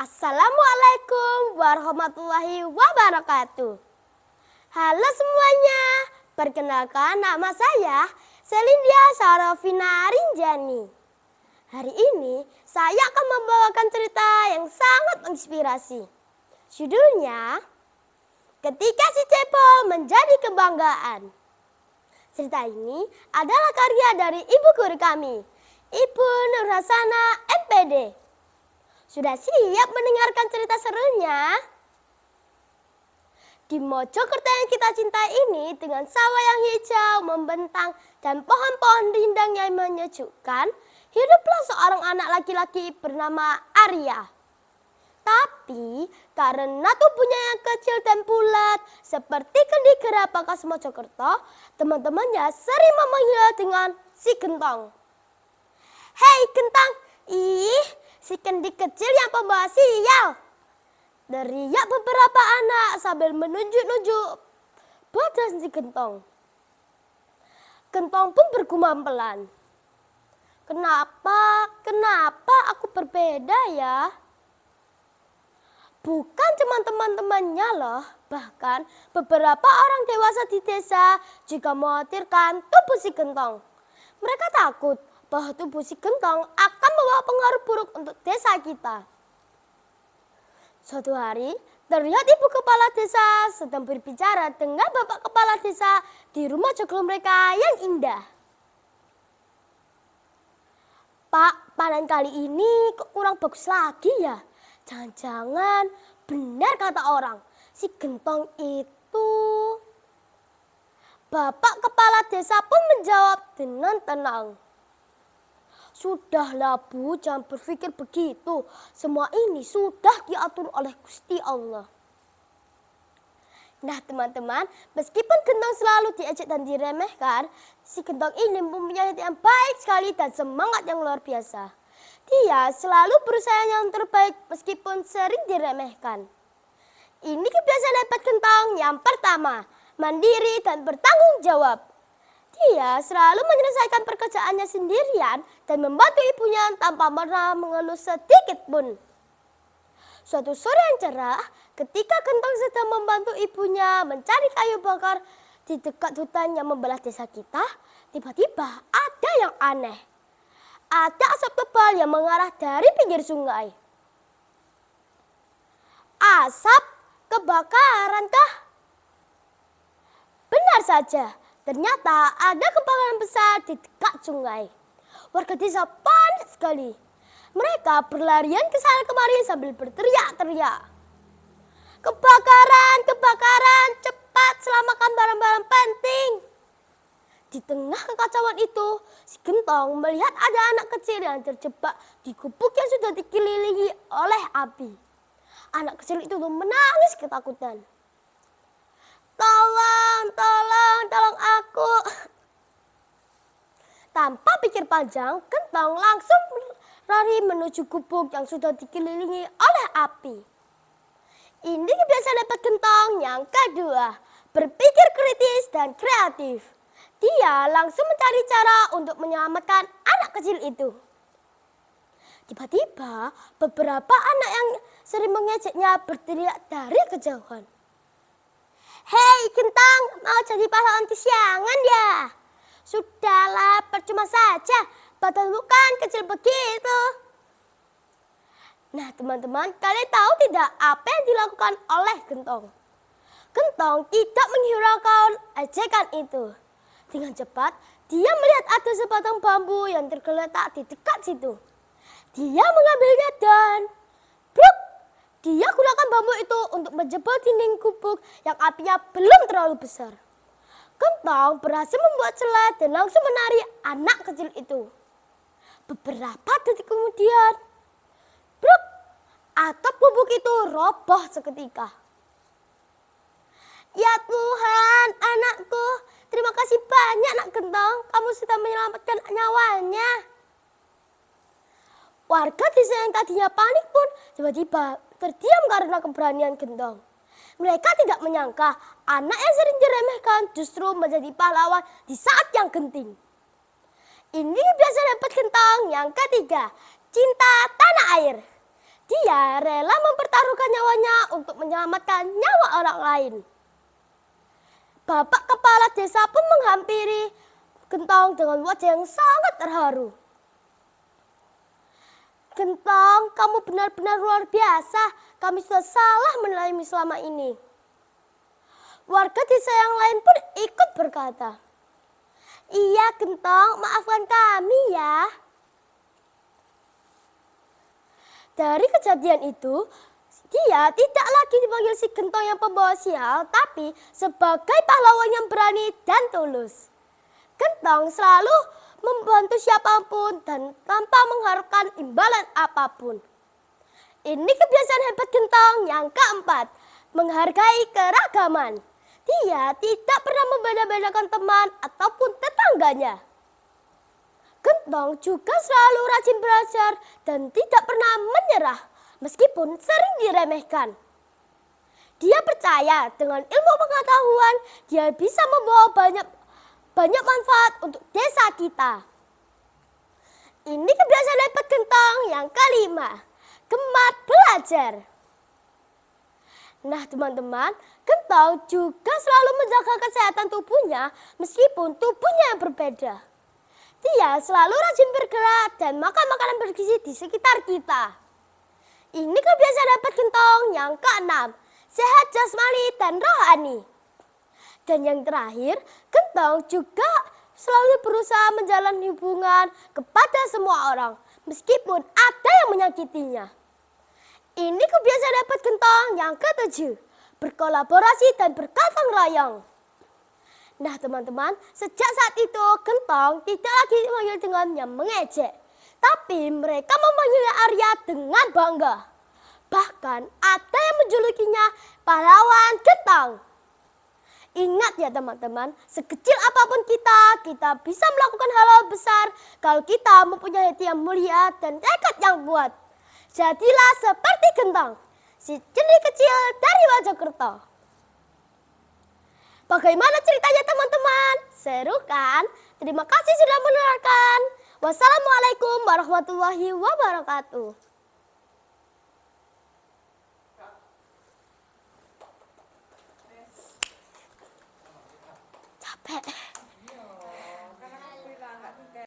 Assalamualaikum warahmatullahi wabarakatuh. Halo semuanya, perkenalkan nama saya Selindia Sarofina Rinjani. Hari ini saya akan membawakan cerita yang sangat menginspirasi. Judulnya, Ketika Si Cepol Menjadi Kebanggaan. Cerita ini adalah karya dari ibu guru kami, Ibu Nur Hasana MPD. Sudah siap mendengarkan cerita serunya? Di Mojokerto yang kita cintai ini, dengan sawah yang hijau membentang dan pohon-pohon rindang yang menyejukkan, hiduplah seorang anak laki-laki bernama Arya. Tapi karena tubuhnya yang kecil dan bulat seperti kendi Gerapakas Mojokerto, teman-temannya sering memanggil dengan si Gentong. Hei Gentong, si kendi kecil yang pembawa sial, teriak beberapa anak sambil menunjuk-nunjuk badan si Gentong. Gentong pun bergumam pelan. Kenapa aku berbeda ya? Bukan cuma teman-temannya loh, bahkan beberapa orang dewasa di desa juga mengkhawatirkan tubuh si Gentong. Mereka takut bahwa tubuh si Gentong akan membawa pengaruh buruk untuk desa kita. Suatu hari, terlihat ibu kepala desa sedang berbicara dengan bapak kepala desa di rumah joglo mereka yang indah. Pak, panen kali ini kok kurang bagus lagi ya? Jangan-jangan benar kata orang, si Gentong itu. Bapak kepala desa pun menjawab dengan tenang. Sudahlah Bu, jangan berpikir begitu. Semua ini sudah diatur oleh Gusti Allah. Nah teman-teman, meskipun Gentong selalu diejek dan diremehkan, si Gentong ini mempunyai hati yang baik sekali dan semangat yang luar biasa. Dia selalu berusaha yang terbaik meskipun sering diremehkan. Ini kebiasaan hebat Gentong yang pertama, mandiri dan bertanggung jawab. Dia selalu menyelesaikan pekerjaannya sendirian dan membantu ibunya tanpa pernah mengeluh sedikit pun. Suatu sore yang cerah, ketika Gentong sedang membantu ibunya mencari kayu bakar di dekat hutan yang membelah desa kita, tiba-tiba ada yang aneh. Ada asap tebal yang mengarah dari pinggir sungai. Asap kebakaran kah? Benar saja. Ternyata ada kebakaran besar di dekat sungai. Warga desa panik sekali. Mereka berlarian ke sana kemari sambil berteriak-teriak. Kebakaran, kebakaran, cepat selamatkan barang-barang penting. Di tengah kekacauan itu, si Gentong melihat ada anak kecil yang terjebak di gubuk yang sudah dikelilingi oleh api. Anak kecil itu menangis ketakutan. Tolong aku. Tanpa pikir panjang, Gentong langsung lari menuju gubuk yang sudah dikelilingi oleh api. Ini kebiasaan hebat Gentong yang kedua, berpikir kritis dan kreatif. Dia langsung mencari cara untuk menyelamatkan anak kecil itu. Tiba-tiba beberapa anak yang sering mengejeknya berteriak dari kejauhan. Hei Gentong, mau jadi pahlawan kesiangan ya? Sudahlah, percuma saja, badanmu kan kecil begitu. Nah teman-teman, kalian tahu tidak apa yang dilakukan oleh Gentong? Gentong tidak menghiraukan ejekan itu. Dengan cepat, dia melihat ada sebatang bambu yang tergeletak di dekat situ. Dia mengambilnya dan bruk, dia gunakan bambu itu untuk menjebol dinding gubuk yang apinya belum terlalu besar. Gentong berhasil membuat celah dan langsung menarik anak kecil itu. Beberapa detik kemudian, bruk, atap gubuk itu roboh seketika. Ya Tuhan, anakku, terima kasih banyak Nak Gentong, kamu sudah menyelamatkan nyawanya. Warga desa yang tadinya panik pun tiba-tiba terdiam karena keberanian Gentong. Mereka tidak menyangka anak yang sering diremehkan justru menjadi pahlawan di saat yang genting. Ini biasa dapat Gentong yang ketiga, cinta tanah air. Dia rela mempertaruhkan nyawanya untuk menyelamatkan nyawa orang lain. Bapak kepala desa pun menghampiri Gentong dengan wajah yang sangat terharu. Gentong, kamu benar-benar luar biasa. Kami sudah salah menilaimu selama ini. Warga desa yang lain pun ikut berkata, iya Gentong, maafkan kami ya. Dari kejadian itu, dia tidak lagi dipanggil si Gentong yang pembawa sial, tapi sebagai pahlawan yang berani dan tulus. Gentong selalu membantu siapapun dan tanpa mengharapkan imbalan apapun. Ini kebiasaan hebat Gentong yang keempat, menghargai keragaman. Dia tidak pernah membeda-bedakan teman ataupun tetangganya. Gentong juga selalu rajin belajar dan tidak pernah menyerah meskipun sering diremehkan. Dia percaya dengan ilmu pengetahuan dia bisa membawa banyak manfaat untuk desa kita. Ini kebiasaan hebat Gentong yang kelima, gemar belajar. Nah teman-teman, Gentong juga selalu menjaga kesehatan tubuhnya meskipun tubuhnya yang berbeda. Dia selalu rajin bergerak dan makan makanan bergizi di sekitar kita. Ini kebiasaan hebat Gentong yang keenam, sehat jasmani dan rohani. Dan yang terakhir, Gentong juga selalu berusaha menjalin hubungan kepada semua orang, meskipun ada yang menyakitinya. Ini kebiasaan hebat Gentong yang ketujuh, berkolaborasi dan bergotong royong. Nah teman-teman, sejak saat itu Gentong tidak lagi dipanggil dengan yang mengejek, tapi mereka memanggil Arya dengan bangga. Bahkan ada yang menjulukinya pahlawan Gentong. Ingat ya teman-teman, sekecil apapun kita bisa melakukan hal-hal besar kalau kita mempunyai hati yang mulia dan tekad yang kuat. Jadilah seperti Gentong, si cendil kecil dari Mojokerto. Bagaimana ceritanya teman-teman? Seru kan? Terima kasih sudah mendengarkan. Wassalamualaikum warahmatullahi wabarakatuh. Capek.